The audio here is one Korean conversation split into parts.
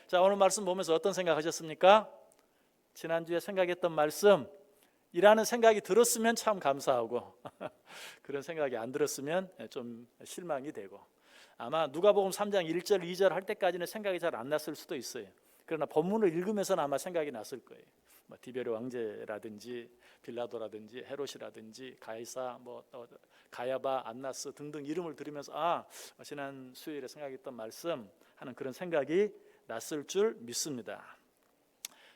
자, 오늘 말씀 보면서 어떤 생각하셨습니까? 지난주에 생각했던 말씀이라는 생각이 들었으면 참 감사하고 그런 생각이 안 들었으면 좀 실망이 되고, 아마 누가복음 3장 1절 2절 할 때까지는 생각이 잘 안 났을 수도 있어요. 그러나 본문을 읽으면서는 아마 생각이 났을 거예요. 디베르 왕제라든지 빌라도라든지 헤롯이라든지 가이사, 가야바, 안나스 등등 이름을 들으면서 지난 수요일에 생각했던 말씀 하는 그런 생각이 났을 줄 믿습니다.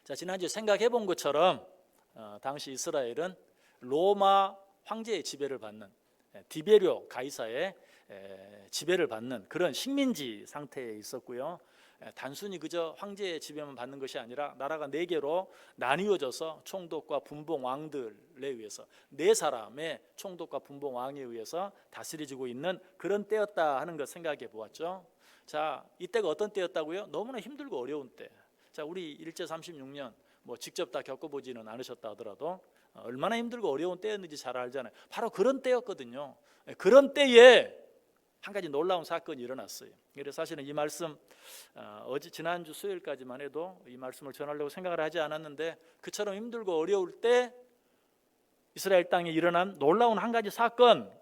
자, 지난주에 생각해 본 것처럼 당시 이스라엘은 로마 황제의 지배를 받는, 디베르 가이사의 지배를 받는 그런 식민지 상태에 있었고요. 단순히 그저 황제의 지배만 받는 것이 아니라 나라가 4개로 나뉘어져서 총독과 분봉 왕들에 의해서 4사람의 총독과 분봉 왕에 의해서 다스려지고 있는 그런 때였다 하는 것 생각해 보았죠. 자, 이때가 어떤 때였다고요? 너무나 힘들고 어려운 때. 자, 우리 일제 36년 직접 다 겪어보지는 않으셨다 하더라도 얼마나 힘들고 어려운 때였는지 잘 알잖아요. 바로 그런 때였거든요. 그런 때에 한 가지 놀라운 사건이 일어났어요. 그래서 사실은 이 말씀 지난주 수요일까지만 해도 이 말씀을 전하려고 생각을 하지 않았는데, 그처럼 힘들고 어려울 때 이스라엘 땅에 일어난 놀라운 한 가지 사건,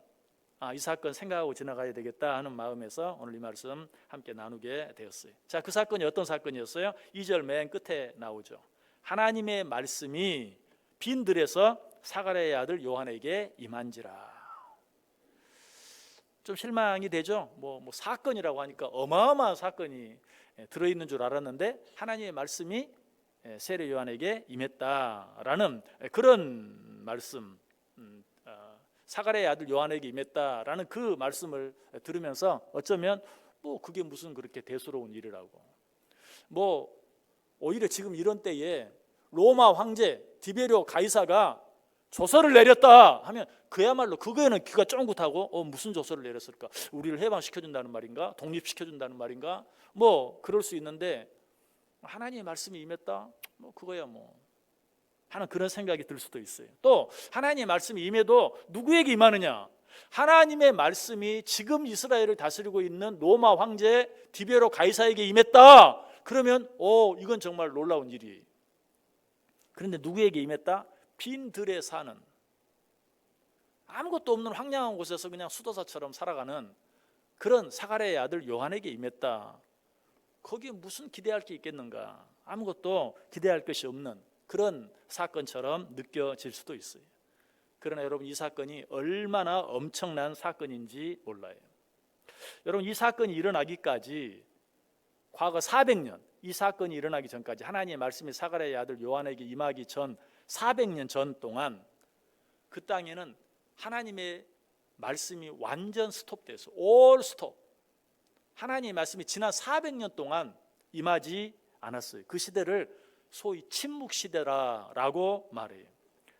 이 사건 생각하고 지나가야 되겠다 하는 마음에서 오늘 이 말씀 함께 나누게 되었어요. 자, 그 사건이 어떤 사건이었어요? 2절 맨 끝에 나오죠. 하나님의 말씀이 빈 들에서 사가랴의 아들 요한에게 임한지라. 좀 실망이 되죠. 사건이라고 하니까 어마어마한 사건이 들어있는 줄 알았는데 하나님의 말씀이 세례 요한에게 임했다라는 그런 말씀, 사가랴의 아들 요한에게 임했다라는 그 말씀을 들으면서 어쩌면 그게 무슨 그렇게 대수로운 일이라고, 오히려 지금 이런 때에 로마 황제 디베르 가이사가 조서를 내렸다 하면 그야말로 그거에는 귀가 쫑긋하고 무슨 조서를 내렸을까? 우리를 해방시켜준다는 말인가? 독립시켜준다는 말인가? 그럴 수 있는데 하나님의 말씀이 임했다? 그거야 하는 그런 생각이 들 수도 있어요. 또 하나님의 말씀이 임해도 누구에게 임하느냐? 하나님의 말씀이 지금 이스라엘을 다스리고 있는 로마 황제 디베르 가이사에게 임했다. 그러면 이건 정말 놀라운 일이에요. 그런데 누구에게 임했다? 빈 들에 사는, 아무것도 없는 황량한 곳에서 그냥 수도사처럼 살아가는 그런 사가랴의 아들 요한에게 임했다. 거기에 무슨 기대할 게 있겠는가? 아무것도 기대할 것이 없는 그런 사건처럼 느껴질 수도 있어요. 그러나 여러분, 이 사건이 얼마나 엄청난 사건인지 몰라요. 여러분, 이 사건이 일어나기까지 과거 400년, 이 사건이 일어나기 전까지 하나님의 말씀이 사가랴의 아들 요한에게 임하기 전 400년 전 동안 그 땅에는 하나님의 말씀이 완전 스톱돼서 올 스톱, 하나님의 말씀이 지난 400년 동안 임하지 않았어요. 그 시대를 소위 침묵 시대라고 말해요.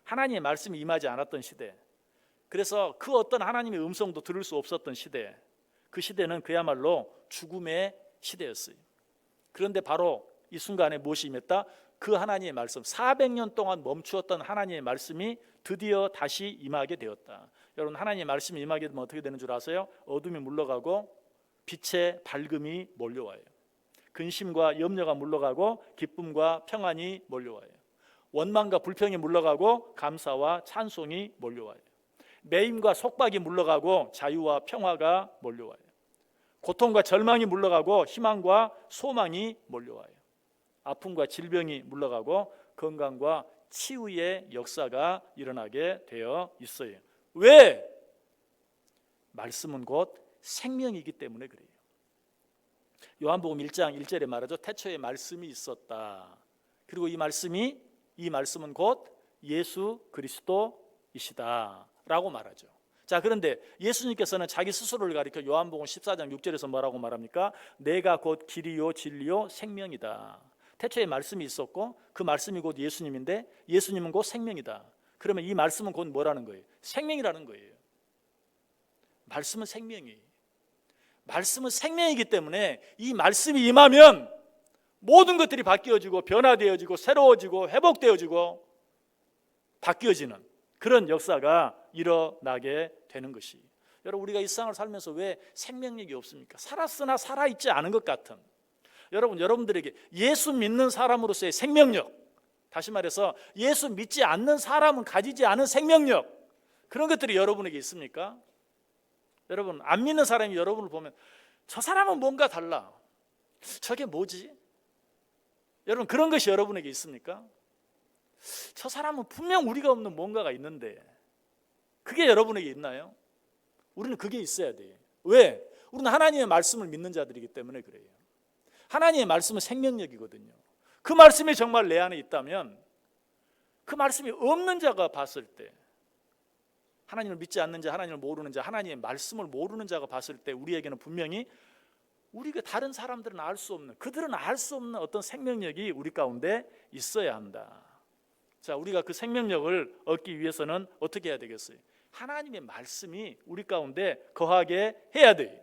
하나님의 말씀이 임하지 않았던 시대, 그래서 그 어떤 하나님의 음성도 들을 수 없었던 시대, 그 시대는 그야말로 죽음의 시대였어요. 그런데 바로 이 순간에 무엇이 임했다? 그 하나님의 말씀, 400년 동안 멈추었던 하나님의 말씀이 드디어 다시 임하게 되었다. 여러분, 하나님의 말씀이 임하게 되면 어떻게 되는 줄 아세요? 어둠이 물러가고 빛의 밝음이 몰려와요. 근심과 염려가 물러가고 기쁨과 평안이 몰려와요. 원망과 불평이 물러가고 감사와 찬송이 몰려와요. 매임과 속박이 물러가고 자유와 평화가 몰려와요. 고통과 절망이 물러가고 희망과 소망이 몰려와요. 아픔과 질병이 물러가고 건강과 치유의 역사가 일어나게 되어 있어요. 왜? 말씀은 곧 생명이기 때문에 그래요. 요한복음 1장 1절에 말하죠. 태초에 말씀이 있었다. 그리고 이 말씀은 곧 예수 그리스도이시다 라고 말하죠. 자, 그런데 예수님께서는 자기 스스로를 가리켜 요한복음 14장 6절에서 뭐라고 말합니까? 내가 곧 길이요 진리요 생명이다. 태초에 말씀이 있었고 그 말씀이 곧 예수님인데 예수님은 곧 생명이다. 그러면 이 말씀은 곧 뭐라는 거예요? 생명이라는 거예요. 말씀은 생명이에요. 말씀은 생명이기 때문에 이 말씀이 임하면 모든 것들이 바뀌어지고 변화되어지고 새로워지고 회복되어지고 바뀌어지는 그런 역사가 일어나게 되는 것이, 여러분, 우리가 이 세상을 살면서 왜 생명력이 없습니까? 살았으나 살아있지 않은 것 같은, 여러분들에게 예수 믿는 사람으로서의 생명력, 다시 말해서 예수 믿지 않는 사람은 가지지 않은 생명력, 그런 것들이 여러분에게 있습니까? 여러분, 안 믿는 사람이 여러분을 보면 저 사람은 뭔가 달라, 저게 뭐지? 여러분, 그런 것이 여러분에게 있습니까? 저 사람은 분명 우리가 없는 뭔가가 있는데, 그게 여러분에게 있나요? 우리는 그게 있어야 돼요. 왜? 우리는 하나님의 말씀을 믿는 자들이기 때문에 그래요. 하나님의 말씀은 생명력이거든요. 그 말씀이 정말 내 안에 있다면, 그 말씀이 없는 자가 봤을 때, 하나님을 믿지 않는 자, 하나님을 모르는 자, 하나님의 말씀을 모르는 자가 봤을 때 우리에게는 분명히 우리가 다른 사람들은 알 수 없는, 그들은 알 수 없는 어떤 생명력이 우리 가운데 있어야 한다. 자, 우리가 그 생명력을 얻기 위해서는 어떻게 해야 되겠어요? 하나님의 말씀이 우리 가운데 거하게 해야 돼요.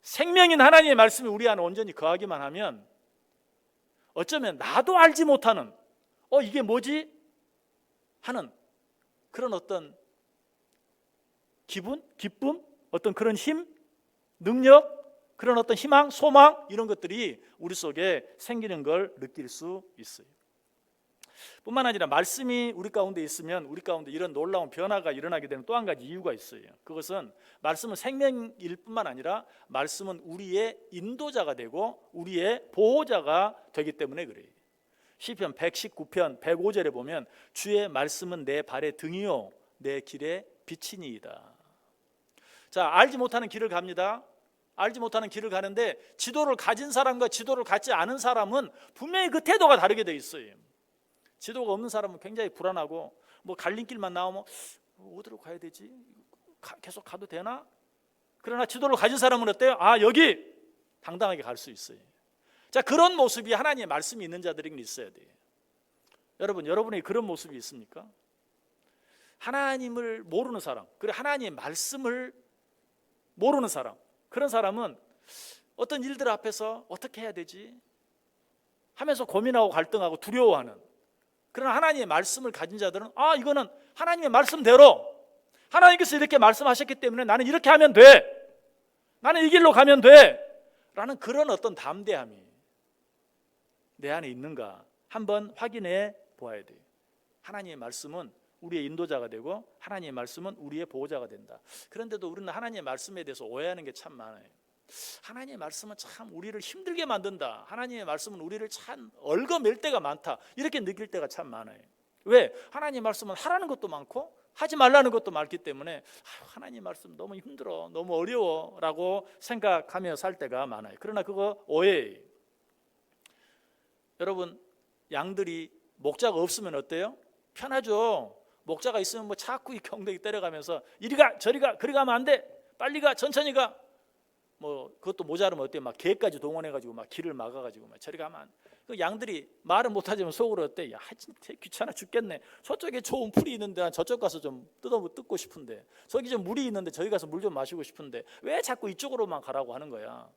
생명인 하나님의 말씀이 우리 안에 온전히 거하기만 하면 어쩌면 나도 알지 못하는 이게 뭐지? 하는 그런 어떤 기분, 기쁨, 어떤 그런 힘, 능력, 그런 어떤 희망, 소망, 이런 것들이 우리 속에 생기는 걸 느낄 수 있어요. 뿐만 아니라 말씀이 우리 가운데 있으면 우리 가운데 이런 놀라운 변화가 일어나게 되는 또 한 가지 이유가 있어요. 그것은 말씀은 생명일 뿐만 아니라 말씀은 우리의 인도자가 되고 우리의 보호자가 되기 때문에 그래요. 시편 119편 105절에 보면 주의 말씀은 내 발의 등이요 내 길의 빛이니이다. 자, 알지 못하는 길을 갑니다. 알지 못하는 길을 가는데 지도를 가진 사람과 지도를 갖지 않은 사람은 분명히 그 태도가 다르게 돼 있어요. 지도가 없는 사람은 굉장히 불안하고 뭐 갈림길만 나오면 어디로 가야 되지? 계속 가도 되나? 그러나 지도를 가진 사람은 어때요? 여기 당당하게 갈 수 있어요. 자, 그런 모습이 하나님의 말씀이 있는 자들에게 있어야 돼요. 여러분에게 그런 모습이 있습니까? 하나님을 모르는 사람, 그리고 하나님의 말씀을 모르는 사람, 그런 사람은 어떤 일들 앞에서 어떻게 해야 되지? 하면서 고민하고 갈등하고 두려워하는, 그러나 하나님의 말씀을 가진 자들은 이거는 하나님의 말씀대로 하나님께서 이렇게 말씀하셨기 때문에 나는 이렇게 하면 돼, 나는 이 길로 가면 돼 라는 그런 어떤 담대함이 내 안에 있는가 한번 확인해 보아야 돼요. 하나님의 말씀은 우리의 인도자가 되고 하나님의 말씀은 우리의 보호자가 된다. 그런데도 우리는 하나님의 말씀에 대해서 오해하는 게 참 많아요. 하나님의 말씀은 참 우리를 힘들게 만든다, 하나님의 말씀은 우리를 참 얽어맬 때가 많다, 이렇게 느낄 때가 참 많아요. 왜? 하나님의 말씀은 하라는 것도 많고 하지 말라는 것도 많기 때문에 하나님의 말씀 너무 힘들어, 너무 어려워 라고 생각하며 살 때가 많아요. 그러나 그거 오해예요. 여러분, 양들이 목자가 없으면 어때요? 편하죠. 목자가 있으면 뭐 자꾸 이 경쟁이 때려가면서 이리 가 저리 가, 그리 가면 안 돼, 빨리 가, 천천히 가, 뭐 그것도 모자르면 어때요? 막 개까지 동원해가지고 막 길을 막아가지고 막 저리 가면 그 양들이 말은 못하지만 속으로 어때? 야, 진짜 귀찮아 죽겠네, 저쪽에 좋은 풀이 있는데 저쪽 가서 좀 뜯고 싶은데, 저기 좀 물이 있는데 저기 가서 물 좀 마시고 싶은데 왜 자꾸 이쪽으로만 가라고 하는 거야?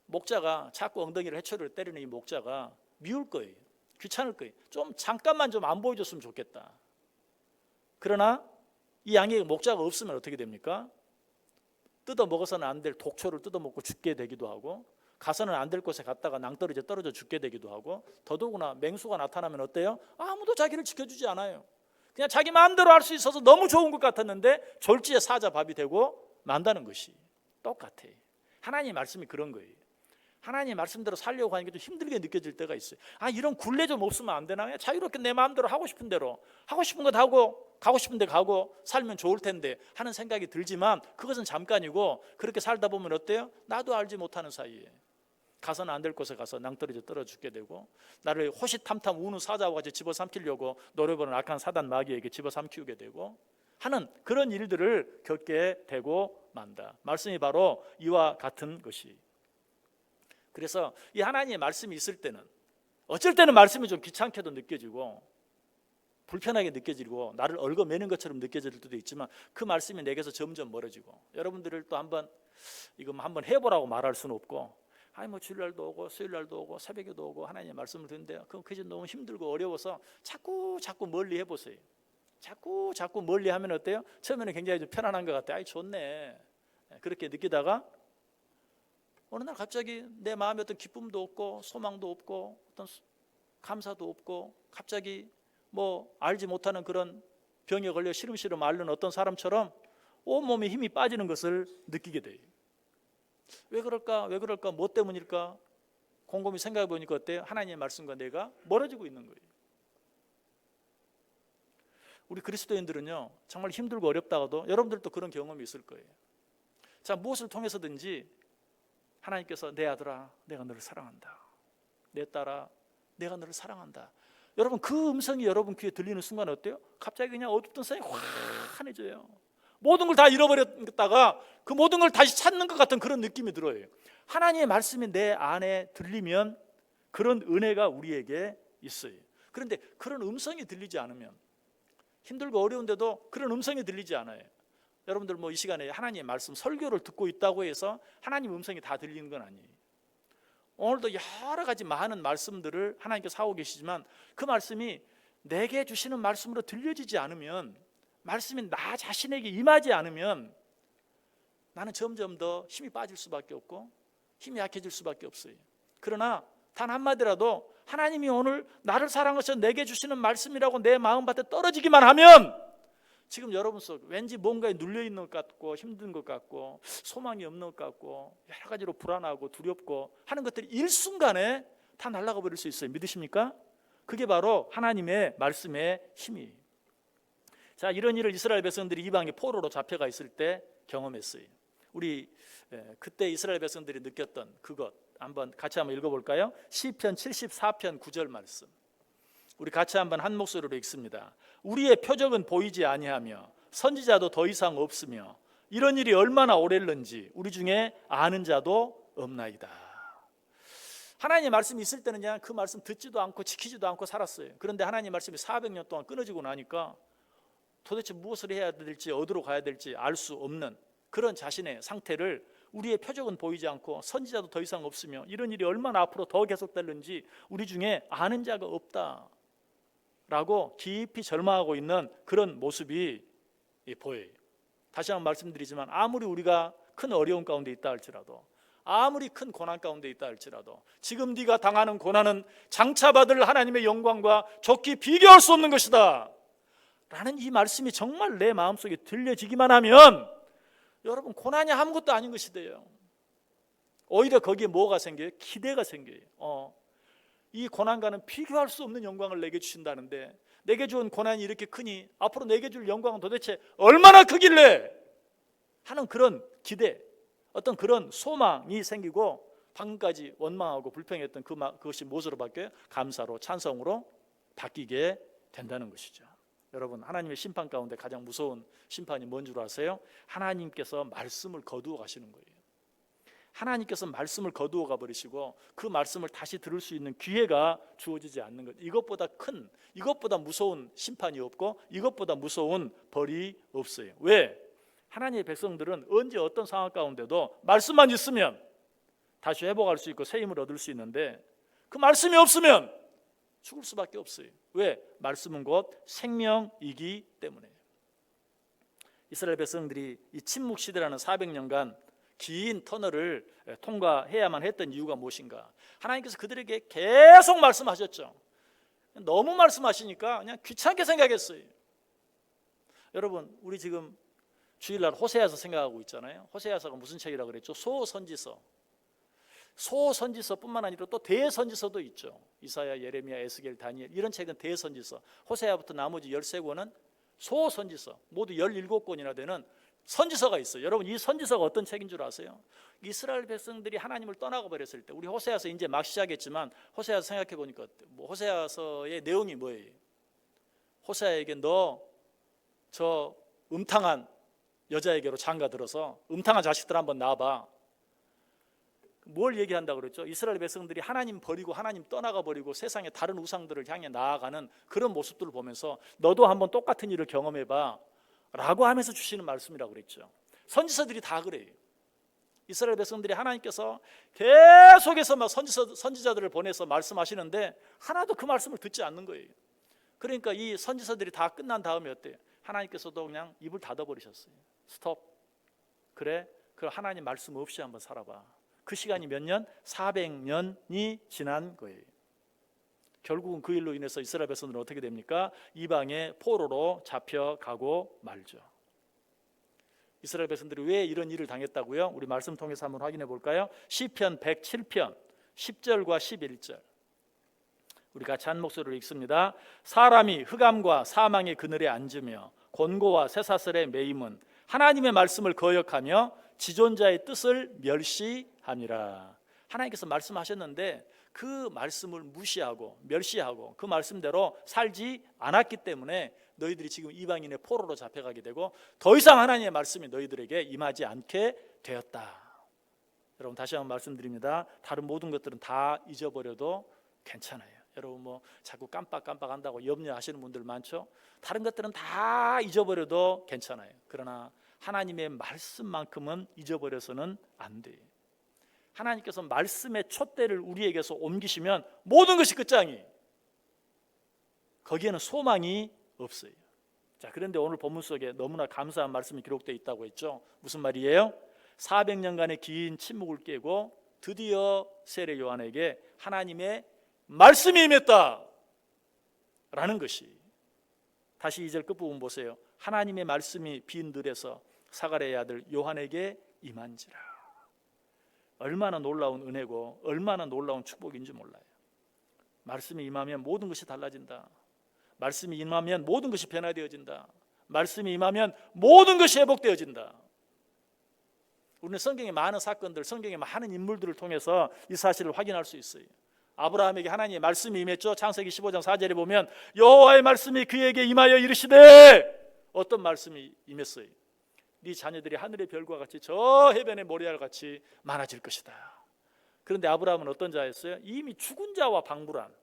목자가 자꾸 엉덩이를 해초를 때리는 이 목자가 미울 거예요. 귀찮을 거예요. 좀 잠깐만 좀 안 보여줬으면 좋겠다. 그러나 이 양이 목자가 없으면 어떻게 됩니까? 뜯어 먹어서는 안 될 독초를 뜯어 먹고 죽게 되기도 하고, 가서는 안 될 곳에 갔다가 낭떠러지에 떨어져 죽게 되기도 하고, 더더구나 맹수가 나타나면 어때요? 아무도 자기를 지켜주지 않아요. 그냥 자기 마음대로 할 수 있어서 너무 좋은 것 같았는데 졸지에 사자밥이 되고 만다는 것이 똑같아요. 하나님의 말씀이 그런 거예요. 하나님의 말씀대로 살려고 하는 게 좀 힘들게 느껴질 때가 있어요. 이런 굴레 좀 없으면 안 되나? 자유롭게 내 마음대로 하고 싶은 대로 하고 싶은 것 하고 가고 싶은 데 가고 살면 좋을 텐데 하는 생각이 들지만 그것은 잠깐이고, 그렇게 살다 보면 어때요? 나도 알지 못하는 사이에 가서는 안 될 곳에 가서 낭떠러지 떨어 죽게 되고, 나를 호시탐탐 우는 사자와 같이 집어삼키려고 노려보는 악한 사단 마귀에게 집어삼키게 되고 하는 그런 일들을 겪게 되고 만다. 말씀이 바로 이와 같은 것이. 그래서 이 하나님의 말씀이 있을 때는 어쩔 때는 말씀이 좀 귀찮게도 느껴지고 불편하게 느껴지고 나를 얽어매는 것처럼 느껴질 때도 있지만, 그 말씀이 내게서 점점 멀어지고, 여러분들을 또 한번 해보라고 말할 수는 없고, 뭐 주일날도 오고 수요일날도 오고 새벽에도 오고 하나님의 말씀을 듣는데 그게 너무 힘들고 어려워서 자꾸 멀리 해보세요. 자꾸 멀리 하면 어때요? 처음에는 굉장히 좀 편안한 것 같아요. 좋네, 그렇게 느끼다가 어느 날 갑자기 내 마음에 어떤 기쁨도 없고 소망도 없고 어떤 감사도 없고 갑자기 뭐 알지 못하는 그런 병에 걸려 시름시름 앓는 어떤 사람처럼 온몸에 힘이 빠지는 것을 느끼게 돼요. 왜 그럴까? 왜 그럴까? 뭐 때문일까? 곰곰이 생각해 보니까 어때요? 하나님의 말씀과 내가 멀어지고 있는 거예요. 우리 그리스도인들은요, 정말 힘들고 어렵다가도 여러분들도 그런 경험이 있을 거예요. 자, 무엇을 통해서든지 하나님께서 내 아들아, 내가 너를 사랑한다. 내 딸아, 내가 너를 사랑한다. 여러분, 그 음성이 여러분 귀에 들리는 순간 어때요? 갑자기 그냥 어둡던 세상이 환해져요. 모든 걸 다 잃어버렸다가 그 모든 걸 다시 찾는 것 같은 그런 느낌이 들어요. 하나님의 말씀이 내 안에 들리면 그런 은혜가 우리에게 있어요. 그런데 그런 음성이 들리지 않으면, 힘들고 어려운데도 그런 음성이 들리지 않아요. 여러분들 뭐 이 시간에 하나님의 말씀 설교를 듣고 있다고 해서 하나님 음성이 다 들리는 건 아니에요. 오늘도 여러 가지 많은 말씀들을 하나님께서 하고 계시지만 그 말씀이 내게 주시는 말씀으로 들려지지 않으면, 말씀이 나 자신에게 임하지 않으면 나는 점점 더 힘이 빠질 수밖에 없고 힘이 약해질 수밖에 없어요. 그러나 단 한마디라도 하나님이 오늘 나를 사랑하셔서 내게 주시는 말씀이라고 내 마음밭에 떨어지기만 하면, 지금 여러분 속 왠지 뭔가에 눌려있는 것 같고 힘든 것 같고 소망이 없는 것 같고 여러 가지로 불안하고 두렵고 하는 것들이 일순간에 다 날아가 버릴 수 있어요. 믿으십니까? 그게 바로 하나님의 말씀의 힘이에요. 자, 이런 일을 이스라엘 백성들이 이방의 포로로 잡혀가 있을 때 경험했어요. 우리 그때 이스라엘 백성들이 느꼈던 그것 같이 한번 읽어볼까요? 시편 74편 9절 말씀, 우리 같이 한번 한 목소리로 읽습니다. 우리의 표적은 보이지 아니하며 선지자도 더 이상 없으며 이런 일이 얼마나 오래는지 우리 중에 아는 자도 없나이다. 하나님의 말씀이 있을 때는 그냥 그 말씀 듣지도 않고 지키지도 않고 살았어요. 그런데 하나님의 말씀이 400년 동안 끊어지고 나니까 도대체 무엇을 해야 될지 어디로 가야 될지 알 수 없는 그런 자신의 상태를, 우리의 표적은 보이지 않고 선지자도 더 이상 없으며 이런 일이 얼마나 앞으로 더 계속될는지 우리 중에 아는 자가 없다 라고 깊이 절망하고 있는 그런 모습이 보여요. 다시 한번 말씀드리지만 아무리 우리가 큰 어려움 가운데 있다 할지라도, 아무리 큰 고난 가운데 있다 할지라도 지금 네가 당하는 고난은 장차 받을 하나님의 영광과 좋게 비교할 수 없는 것이다 라는 이 말씀이 정말 내 마음속에 들려지기만 하면 여러분, 고난이 아무것도 아닌 것이 돼요. 오히려 거기에 뭐가 생겨요? 기대가 생겨요. 이 고난과는 비교할 수 없는 영광을 내게 주신다는데 내게 준 고난이 이렇게 크니 앞으로 내게 줄 영광은 도대체 얼마나 크길래 하는 그런 기대, 어떤 그런 소망이 생기고 방금까지 원망하고 불평했던 그것이 무엇으로 바뀌어요? 감사로, 찬성으로 바뀌게 된다는 것이죠. 여러분, 하나님의 심판 가운데 가장 무서운 심판이 뭔 줄 아세요? 하나님께서 말씀을 거두어 가시는 거예요. 하나님께서 말씀을 거두어 가버리시고 그 말씀을 다시 들을 수 있는 기회가 주어지지 않는 것. 이것보다 큰, 이것보다 무서운 심판이 없고 이것보다 무서운 벌이 없어요. 왜? 하나님의 백성들은 언제 어떤 상황 가운데도 말씀만 있으면 다시 회복할 수 있고 새 힘을 얻을 수 있는데 그 말씀이 없으면 죽을 수밖에 없어요. 왜? 말씀은 곧 생명이기 때문에. 이스라엘 백성들이 이 침묵 시대라는 400년간 긴 터널을 통과해야만 했던 이유가 무엇인가? 하나님께서 그들에게 계속 말씀하셨죠. 너무 말씀하시니까 그냥 귀찮게 생각했어요. 여러분, 우리 지금 주일날 호세아서 생각하고 있잖아요. 호세아서가 무슨 책이라고 그랬죠? 소선지서. 소선지서뿐만 아니라 또 대선지서도 있죠. 이사야, 예레미야, 에스겔, 다니엘, 이런 책은 대선지서. 호세아부터 나머지 13권은 소선지서, 모두 17권이나 되는 선지서가 있어요. 여러분, 이 선지서가 어떤 책인 줄 아세요? 이스라엘 백성들이 하나님을 떠나고 버렸을 때, 우리 호세아서 이제 막 시작했지만 호세아서 생각해 보니까 호세아서의 내용이 뭐예요? 호세아에게 너 저 음탕한 여자에게로 장가 들어서 음탕한 자식들 한번 낳아봐. 뭘 얘기한다고 그랬죠? 이스라엘 백성들이 하나님 버리고 하나님 떠나가 버리고 세상의 다른 우상들을 향해 나아가는 그런 모습들을 보면서 너도 한번 똑같은 일을 경험해봐 라고 하면서 주시는 말씀이라고 그랬죠. 선지서들이 다 그래요. 이스라엘 백성들이 하나님께서 계속해서 막 선지자들을 보내서 말씀하시는데 하나도 그 말씀을 듣지 않는 거예요. 그러니까 이 선지서들이 다 끝난 다음에 어때요? 하나님께서도 그냥 입을 닫아버리셨어요. 스톱. 그래, 그 하나님 말씀 없이 한번 살아봐. 그 시간이 몇 년? 400년이 지난 거예요. 결국은 그 일로 인해서 이스라엘 백성들은 어떻게 됩니까? 이방의 포로로 잡혀가고 말죠. 이스라엘 백성들이 왜 이런 일을 당했다고요? 우리 말씀 통해서 한번 확인해 볼까요? 시편 107편 10절과 11절 우리 같이 한 목소리로 읽습니다. 사람이 흑암과 사망의 그늘에 앉으며 곤고와 쇠사슬에 매임은 하나님의 말씀을 거역하며 지존자의 뜻을 멸시함이라. 하나님께서 말씀하셨는데 그 말씀을 무시하고 멸시하고 그 말씀대로 살지 않았기 때문에 너희들이 지금 이방인의 포로로 잡혀가게 되고 더 이상 하나님의 말씀이 너희들에게 임하지 않게 되었다. 여러분 다시 한번 말씀드립니다. 다른 모든 것들은 다 잊어버려도 괜찮아요. 여러분 뭐 자꾸 깜빡한다고 염려하시는 분들 많죠. 다른 것들은 다 잊어버려도 괜찮아요. 그러나 하나님의 말씀만큼은 잊어버려서는 안 돼요. 하나님께서 말씀의 촛대를 우리에게서 옮기시면 모든 것이 끝장이, 거기에는 소망이 없어요. 자, 그런데 오늘 본문 속에 너무나 감사한 말씀이 기록되어 있다고 했죠. 무슨 말이에요? 400년간의 긴 침묵을 깨고 드디어 세례 요한에게 하나님의 말씀이 임했다 라는 것이, 다시 2절 끝부분 보세요. 하나님의 말씀이 빈 들에서 사가랴의 아들 요한에게 임한지라. 얼마나 놀라운 은혜고 얼마나 놀라운 축복인지 몰라요. 말씀이 임하면 모든 것이 달라진다. 말씀이 임하면 모든 것이 변화되어진다. 말씀이 임하면 모든 것이 회복되어진다. 우리는 성경의 많은 사건들, 성경의 많은 인물들을 통해서 이 사실을 확인할 수 있어요. 아브라함에게 하나님의 말씀이 임했죠. 창세기 15장 4절에 보면 여호와의 말씀이 그에게 임하여 이르시되, 어떤 말씀이 임했어요? 네 자녀들이 하늘의 별과 같이 저 해변의 모래알 같이 많아질 것이다. 그런데 아브라함은 어떤 자였어요? 이미 죽은 자와 방불한,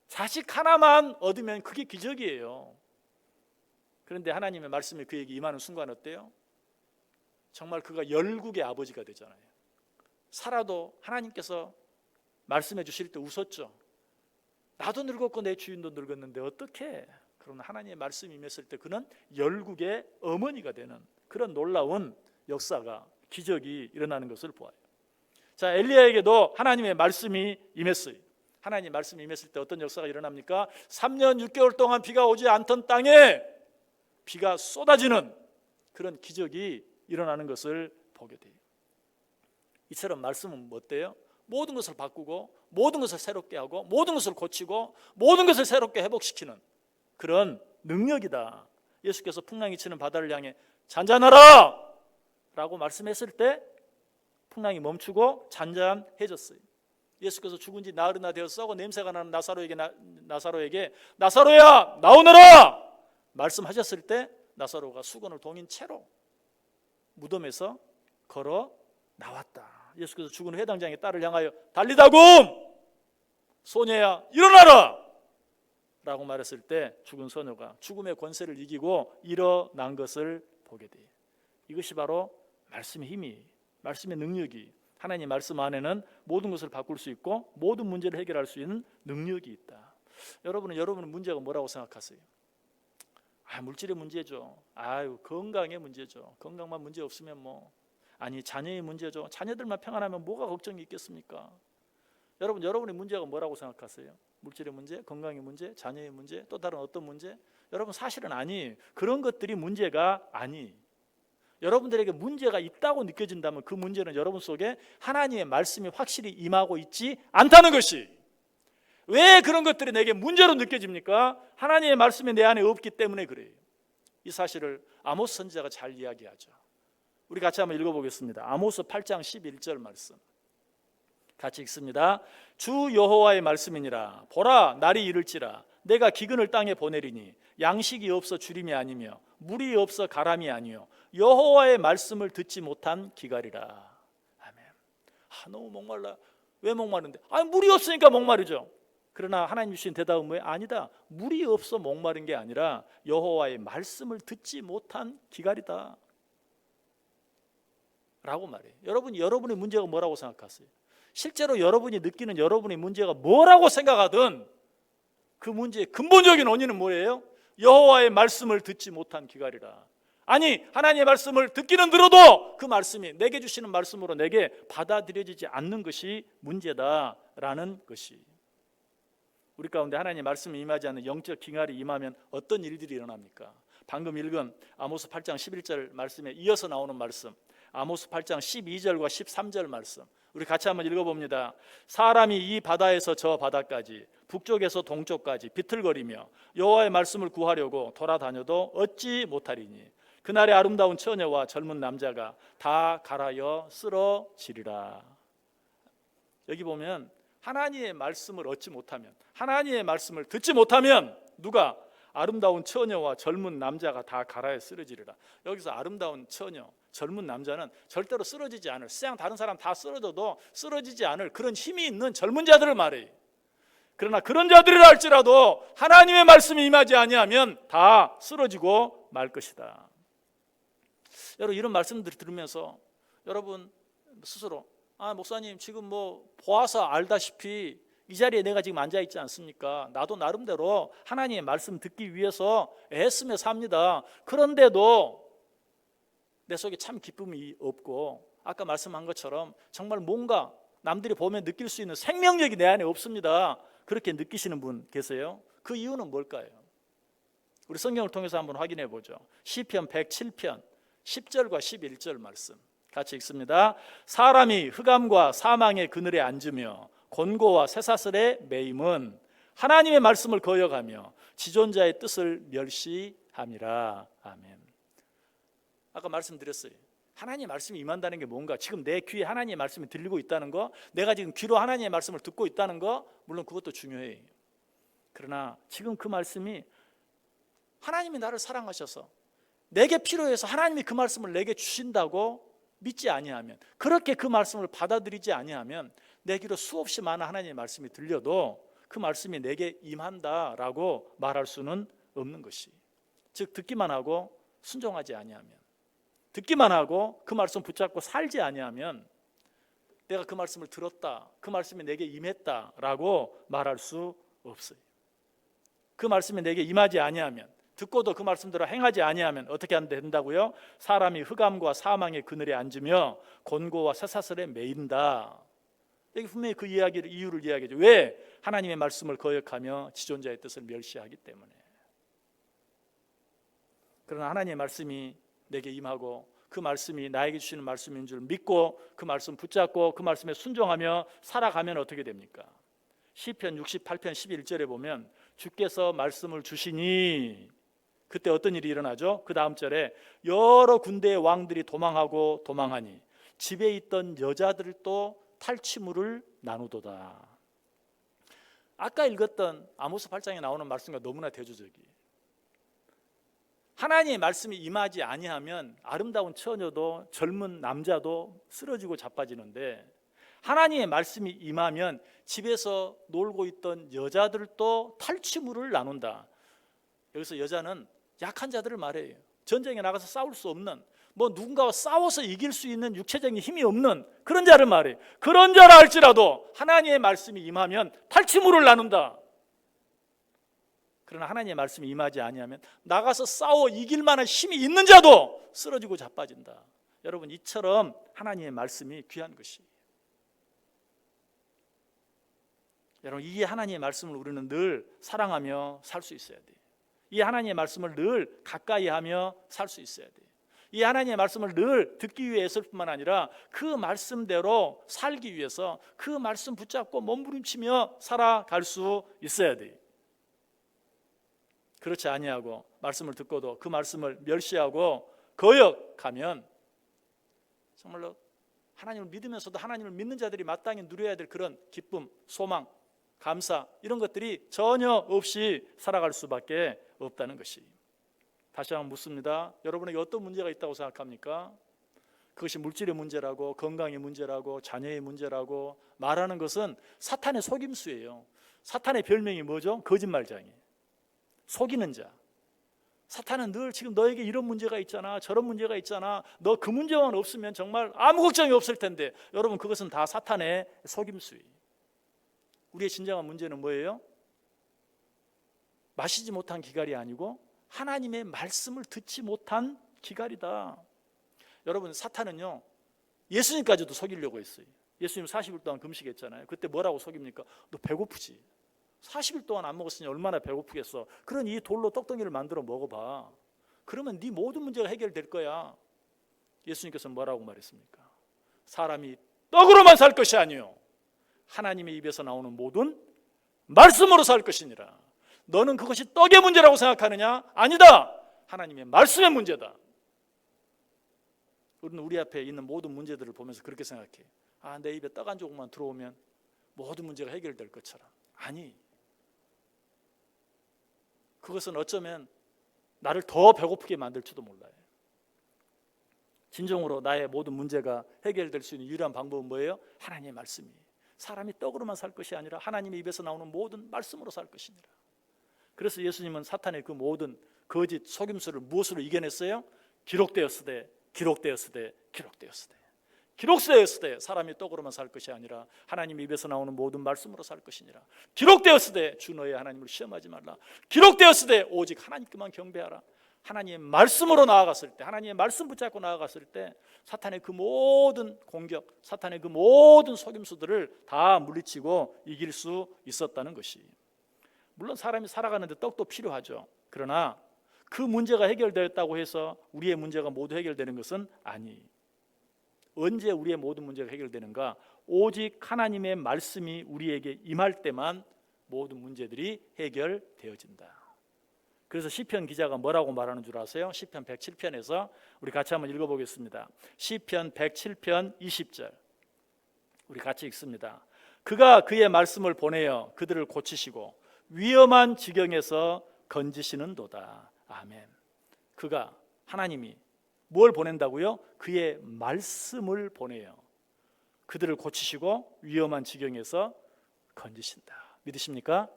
자식 하나만 얻으면 그게 기적이에요. 그런데 하나님의 말씀이 그에게 임하는 순간 어때요? 정말 그가 열국의 아버지가 되잖아요. 사라도 하나님께서 말씀해 주실 때 웃었죠. 나도 늙었고 내 주인도 늙었는데 어떻게? 그러나 하나님의 말씀이 임했을 때 그는 열국의 어머니가 되는 그런 놀라운 역사가, 기적이 일어나는 것을 보아요. 자, 엘리야에게도 하나님의 말씀이 임했어요. 하나님의 말씀이 임했을 때 어떤 역사가 일어납니까? 3년 6개월 동안 비가 오지 않던 땅에 비가 쏟아지는 그런 기적이 일어나는 것을 보게 돼요. 이처럼 말씀은 어때요? 모든 것을 바꾸고 모든 것을 새롭게 하고 모든 것을 고치고 모든 것을 새롭게 회복시키는 그런 능력이다. 예수께서 풍랑이 치는 바다를 향해 잔잔하라 라고 말씀했을 때 풍랑이 멈추고 잔잔해졌어요. 예수께서 죽은 지 나흘이나 되어 썩어 냄새가 나는 나사로에게 나사로야 나오너라 말씀하셨을 때 나사로가 수건을 동인 채로 무덤에서 걸어 나왔다. 예수께서 죽은 회당장의 딸을 향하여 달리다굼 소녀야 일어나라 라고 말했을 때 죽은 소녀가 죽음의 권세를 이기고 일어난 것을 보게 돼요. 이것이 바로 말씀의 힘이, 말씀의 능력이, 하나님의 말씀 안에는 모든 것을 바꿀 수 있고 모든 문제를 해결할 수 있는 능력이 있다. 여러분은 문제가 뭐라고 생각하세요? 물질의 문제죠. 건강의 문제죠. 건강만 문제 없으면 아니 자녀의 문제죠. 자녀들만 평안하면 뭐가 걱정이 있겠습니까? 여러분의 문제가 뭐라고 생각하세요? 물질의 문제, 건강의 문제, 자녀의 문제, 또 다른 어떤 문제? 여러분 사실은 그런 것들이 문제가 아니. 여러분들에게 문제가 있다고 느껴진다면 그 문제는 여러분 속에 하나님의 말씀이 확실히 임하고 있지 않다는 것이. 왜 그런 것들이 내게 문제로 느껴집니까? 하나님의 말씀이 내 안에 없기 때문에 그래요. 이 사실을 아모스 선지자가 잘 이야기하죠. 우리 같이 한번 읽어보겠습니다. 아모스 8장 11절 말씀 같이 읽습니다. 주 여호와의 말씀이니라. 보라 날이 이를지라. 내가 기근을 땅에 보내리니 양식이 없어 주림이 아니며 물이 없어 가람이 아니요 여호와의 말씀을 듣지 못한 기갈이라. 아멘. 너무 목말라. 왜 목마른데? 물이 없으니까 목마르죠. 그러나 하나님 주신 대답은 뭐예요? 아니다. 물이 없어 목마른 게 아니라 여호와의 말씀을 듣지 못한 기갈이다 라고 말해요. 여러분의 문제가 뭐라고 생각하세요? 실제로 여러분이 느끼는 여러분의 문제가 뭐라고 생각하든 그 문제의 근본적인 원인은 뭐예요? 여호와의 말씀을 듣지 못한 기갈이라. 아니, 하나님의 말씀을 듣기는 들어도 그 말씀이 내게 주시는 말씀으로 내게 받아들여지지 않는 것이 문제다라는 것이, 우리 가운데 하나님의 말씀이 임하지 않는 영적 빙하리 임하면 어떤 일들이 일어납니까? 방금 읽은 아모스 8장 11절 말씀에 이어서 나오는 말씀, 아모스 8장 12절과 13절 말씀, 우리 같이 한번 읽어봅니다. 사람이 이 바다에서 저 바다까지, 북쪽에서 동쪽까지 비틀거리며 여호와의 말씀을 구하려고 돌아다녀도 얻지 못하리니 그날의 아름다운 처녀와 젊은 남자가 다 갈아여 쓰러지리라. 여기 보면 하나님의 말씀을 얻지 못하면, 하나님의 말씀을 듣지 못하면 누가? 아름다운 처녀와 젊은 남자가 다 갈아여 쓰러지리라. 여기서 아름다운 처녀, 젊은 남자는 절대로 쓰러지지 않을, 세상 다른 사람 다 쓰러져도 쓰러지지 않을 그런 힘이 있는 젊은 자들을 말해요. 그러나 그런 자들이라 할지라도 하나님의 말씀이 임하지 아니하면 다 쓰러지고 말 것이다. 여러분, 이런 말씀들을 들으면서 여러분 스스로, 목사님 지금 뭐 보아서 알다시피 이 자리에 내가 지금 앉아 있지 않습니까? 나도 나름대로 하나님의 말씀 듣기 위해서 애쓰며 삽니다. 그런데도 내 속에 참 기쁨이 없고, 아까 말씀한 것처럼 정말 뭔가 남들이 보면 느낄 수 있는 생명력이 내 안에 없습니다. 그렇게 느끼시는 분 계세요? 그 이유는 뭘까요? 우리 성경을 통해서 한번 확인해 보죠. 시편 107편 10절과 11절 말씀 같이 읽습니다. 사람이 흑암과 사망의 그늘에 앉으며 곤고와 쇠사슬에 매임은 하나님의 말씀을 거역하며 지존자의 뜻을 멸시함이라. 아멘. 아까 말씀드렸어요. 하나님의 말씀이 임한다는 게 뭔가, 지금 내 귀에 하나님의 말씀이 들리고 있다는 거, 내가 지금 귀로 하나님의 말씀을 듣고 있다는 거, 물론 그것도 중요해요. 그러나 지금 그 말씀이 하나님이 나를 사랑하셔서 내게 필요해서 하나님이 그 말씀을 내게 주신다고 믿지 아니하면, 그렇게 그 말씀을 받아들이지 아니하면 내 귀로 수없이 많은 하나님의 말씀이 들려도 그 말씀이 내게 임한다라고 말할 수는 없는 것이, 즉 듣기만 하고 순종하지 아니하면, 듣기만 하고 그 말씀 붙잡고 살지 아니하면 내가 그 말씀을 들었다, 그 말씀이 내게 임했다라고 말할 수 없어요. 그 말씀이 내게 임하지 아니하면, 듣고도 그 말씀대로 행하지 아니하면 어떻게 된다고요? 사람이 흑암과 사망의 그늘에 앉으며 곤고와 쇠사슬에 매인다. 여기 분명히 그 이유를 이야기하죠. 왜? 하나님의 말씀을 거역하며 지존자의 뜻을 멸시하기 때문에. 그러나 하나님의 말씀이 내게 임하고 그 말씀이 나에게 주시는 말씀인 줄 믿고 그 말씀 붙잡고 그 말씀에 순종하며 살아가면 어떻게 됩니까? 시편 68편 11절에 보면 주께서 말씀을 주시니, 그때 어떤 일이 일어나죠? 그 다음 절에 여러 군대의 왕들이 도망하고 도망하니 집에 있던 여자들도 탈취물을 나누도다. 아까 읽었던 아모스 8장에 나오는 말씀과 너무나 대조적이에요. 하나님의 말씀이 임하지 아니하면 아름다운 처녀도 젊은 남자도 쓰러지고 자빠지는데, 하나님의 말씀이 임하면 집에서 놀고 있던 여자들도 탈취물을 나눈다. 여기서 여자는 약한 자들을 말해요. 전쟁에 나가서 싸울 수 없는, 뭐 누군가와 싸워서 이길 수 있는 육체적인 힘이 없는 그런 자를 말해요. 그런 자라 할지라도 하나님의 말씀이 임하면 탈취물을 나눈다. 그러나 하나님의 말씀이 임하지 아니하면 나가서 싸워 이길 만한 힘이 있는 자도 쓰러지고 자빠진다. 여러분, 이처럼 하나님의 말씀이 귀한 것이에요. 여러분, 이 하나님의 말씀을 우리는 늘 사랑하며 살 수 있어야 돼요. 이 하나님의 말씀을 늘 가까이 하며 살 수 있어야 돼요. 이 하나님의 말씀을 늘 듣기 위해 애쓸 뿐만 아니라 그 말씀대로 살기 위해서 그 말씀 붙잡고 몸부림치며 살아갈 수 있어야 돼요. 그렇지 아니하고 말씀을 듣고도 그 말씀을 멸시하고 거역하면 정말로 하나님을 믿으면서도 하나님을 믿는 자들이 마땅히 누려야 될 그런 기쁨, 소망, 감사, 이런 것들이 전혀 없이 살아갈 수밖에 없다는 것이. 다시 한번 묻습니다. 여러분에게 어떤 문제가 있다고 생각합니까? 그것이 물질의 문제라고, 건강의 문제라고, 자녀의 문제라고 말하는 것은 사탄의 속임수예요. 사탄의 별명이 뭐죠? 거짓말장이에요. 속이는 자. 사탄은 늘 지금 너에게 이런 문제가 있잖아, 저런 문제가 있잖아, 너 그 문제만 없으면 정말 아무 걱정이 없을 텐데. 여러분, 그것은 다 사탄의 속임수예요. 우리의 진정한 문제는 뭐예요? 마시지 못한 기갈이 아니고 하나님의 말씀을 듣지 못한 기갈이다. 여러분, 사탄은요 예수님까지도 속이려고 했어요. 예수님 40일 동안 금식했잖아요. 그때 뭐라고 속입니까? 너 배고프지? 40일 동안 안 먹었으니 얼마나 배고프겠어. 그런 이 돌로 떡덩이를 만들어 먹어봐. 그러면 네 모든 문제가 해결될 거야. 예수님께서 뭐라고 말했습니까? 사람이 떡으로만 살 것이 아니요 하나님의 입에서 나오는 모든 말씀으로 살 것이니라. 너는 그것이 떡의 문제라고 생각하느냐? 아니다. 하나님의 말씀의 문제다. 우리는 우리 앞에 있는 모든 문제들을 보면서 그렇게 생각해. 내 입에 떡 한 조각만 들어오면 모든 문제가 해결될 것처럼. 아니, 그것은 어쩌면 나를 더 배고프게 만들지도 몰라요. 진정으로 나의 모든 문제가 해결될 수 있는 유일한 방법은 뭐예요? 하나님의 말씀이에요. 사람이 떡으로만 살 것이 아니라 하나님의 입에서 나오는 모든 말씀으로 살 것이니라. 그래서 예수님은 사탄의 그 모든 거짓 속임수를 무엇으로 이겨냈어요? 기록되었으되 기록되었으되 기록되었으되 기록되었으되 사람이 떡으로만 살 것이 아니라 하나님의 입에서 나오는 모든 말씀으로 살 것이니라. 기록되었으되 주 너의 하나님을 시험하지 말라. 기록되었으되 오직 하나님께만 경배하라. 하나님의 말씀으로 나아갔을 때, 하나님의 말씀 붙잡고 나아갔을 때 사탄의 그 모든 공격, 사탄의 그 모든 속임수들을 다 물리치고 이길 수 있었다는 것이. 물론 사람이 살아가는데 떡도 필요하죠. 그러나 그 문제가 해결되었다고 해서 우리의 문제가 모두 해결되는 것은 아니에요. 언제 우리의 모든 문제가 해결되는가? 오직 하나님의 말씀이 우리에게 임할 때만 모든 문제들이 해결되어진다. 그래서 시편 기자가 뭐라고 말하는 줄 아세요? 시편 107편에서 우리 같이 한번 읽어보겠습니다. 시편 107편 20절 우리 같이 읽습니다. 그가 그의 말씀을 보내어 그들을 고치시고 위험한 지경에서 건지시는도다. 아멘. 그가, 하나님이 뭘 보낸다고요? 그의 말씀을 보내요. 그들을 고치시고 위험한 지경에서 건지신다. 믿으십니까?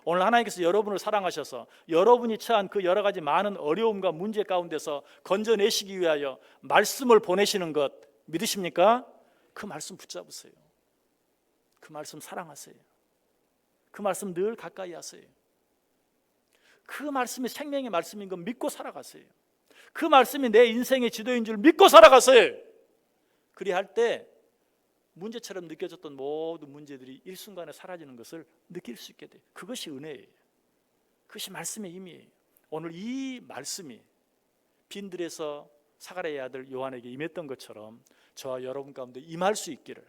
오늘 하나님께서 여러분을 사랑하셔서 여러분이 처한 그 여러 가지 많은 어려움과 문제 가운데서 건져내시기 위하여 말씀을 보내시는 것 믿으십니까? 그 말씀 붙잡으세요. 그 말씀 사랑하세요. 그 말씀 늘 가까이 하세요. 그 말씀이 생명의 말씀인 걸 믿고 살아가세요. 그 말씀이 내 인생의 지도인 줄 믿고 살아가세요. 그리할 때 문제처럼 느껴졌던 모든 문제들이 일순간에 사라지는 것을 느낄 수 있게 돼요. 그것이 은혜예요. 그것이 말씀의 힘이에요. 오늘 이 말씀이 빈들에서 사가랴의 아들 요한에게 임했던 것처럼 저와 여러분 가운데 임할 수 있기를.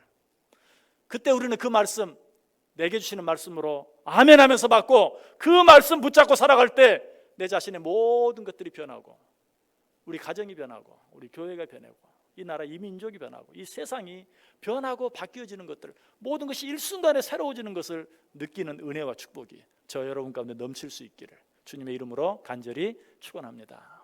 그때 우리는 그 말씀, 내게 주시는 말씀으로 아멘 하면서 받고 그 말씀 붙잡고 살아갈 때 내 자신의 모든 것들이 변하고 우리 가정이 변하고 우리 교회가 변하고 이 나라 이 민족이 변하고 이 세상이 변하고 바뀌어지는 것들 모든 것이 일순간에 새로워지는 것을 느끼는 은혜와 축복이 저 여러분 가운데 넘칠 수 있기를 주님의 이름으로 간절히 축원합니다.